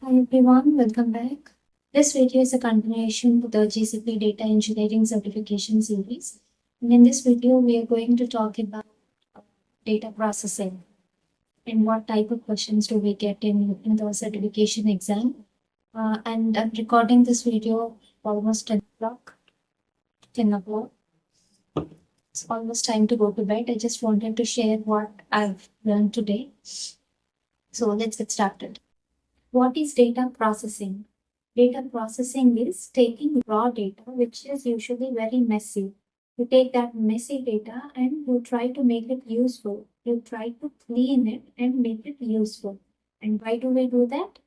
Hi everyone, welcome back. This video is a continuation to the GCP Data Engineering certification series. And in this video, we are going to talk about data processing and what type of questions do we get in the certification exam. And I'm recording this video almost 10 o'clock. 10 o'clock. It's almost time to go to bed. I just wanted to share what I've learned today. So let's get started. What is data processing? Data processing is taking raw data, which is usually very messy. You take that messy data and you try to make it useful. You try to clean it and make it useful. And why do we do that?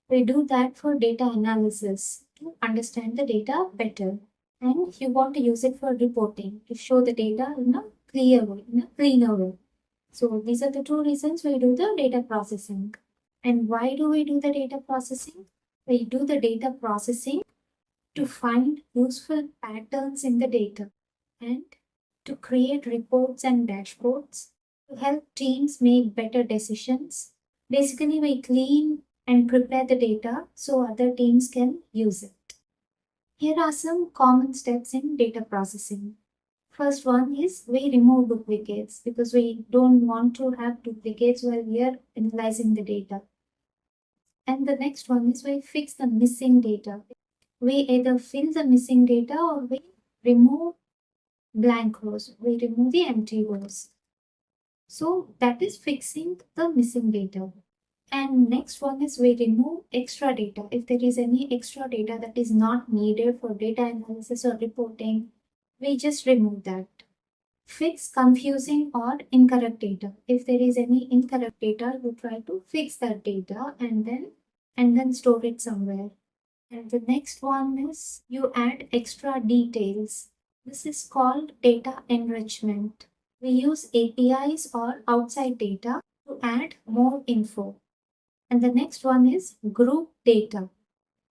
We do that for data analysis to understand the data better. And you want to use it for reporting to show the data in a clear way, in a cleaner way. So these are the two reasons we do the data processing. And why do we do the data processing? We do the data processing to find useful patterns in the data and to create reports and dashboards to help teams make better decisions. Basically, we clean and prepare the data so other teams can use it. Here are some common steps in data processing. First one is we remove duplicates because we don't want to have duplicates while we are analyzing the data. And the next one is we fix the missing data. We either fill the missing data or we remove blank rows. We remove the empty rows. So that is fixing the missing data. And next one is we remove extra data. If there is any extra data that is not needed for data analysis or reporting, we just remove that. Fix confusing or incorrect data. If there is any incorrect data, we try to fix that data and then store it somewhere. And the next one is you add extra details. This is called data enrichment. We use APIs or outside data to add more info. And the next one is group data.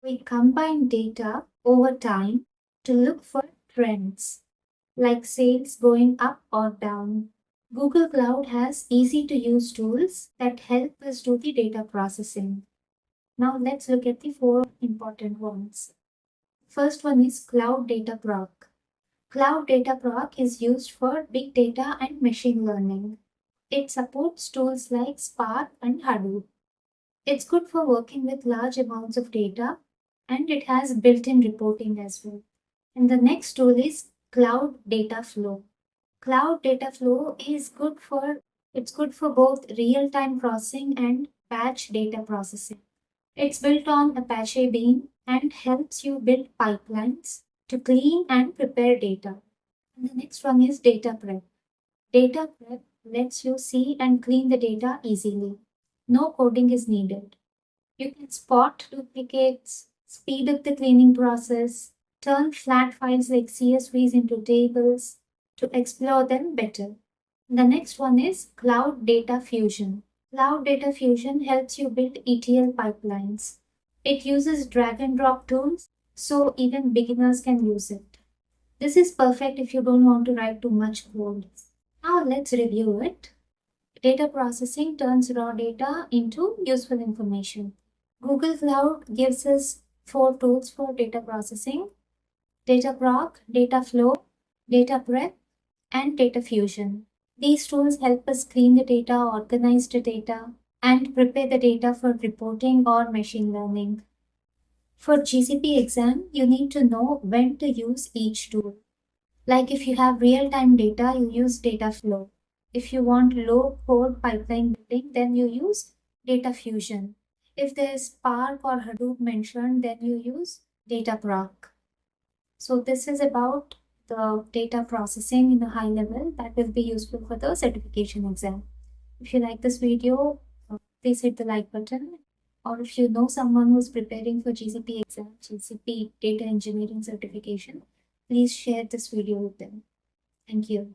We combine data over time to look for trends, like sales going up or down. Google Cloud has easy to use tools that help us do the data processing. Now let's look at the 4 important ones. First one is Cloud Dataproc. Cloud Dataproc is used for big data and machine learning. It supports tools like Spark and Hadoop. It's good for working with large amounts of data and it has built-in reporting as well. And the next tool is Cloud Dataflow. Cloud Dataflow is good for both real-time processing and batch data processing. It's built on Apache Beam and helps you build pipelines to clean and prepare data. And the next one is Dataprep. Dataprep lets you see and clean the data easily. No coding is needed. You can spot duplicates, speed up the cleaning process, turn flat files like CSVs into tables to explore them better. The next one is Cloud Data Fusion. Cloud Data Fusion helps you build ETL pipelines. It uses drag and drop tools, so even beginners can use it. This is perfect if you don't want to write too much code. Now let's review it. Data processing turns raw data into useful information. Google Cloud gives us 4 tools for data processing: Dataproc, Dataflow, Dataprep, and Data Fusion. These tools help us clean the data, organize the data, and prepare the data for reporting or machine learning. For GCP exam, you need to know when to use each tool. Like if you have real-time data, you use Dataflow. If you want low-code pipeline building, then you use Data Fusion. If there's Spark or Hadoop mentioned, then you use Dataproc. So this is about the data processing in a high level that will be useful for the certification exam. If you like this video, please hit the like button. Or if you know someone who's preparing for GCP exam, GCP Data Engineering certification, please share this video with them. Thank you.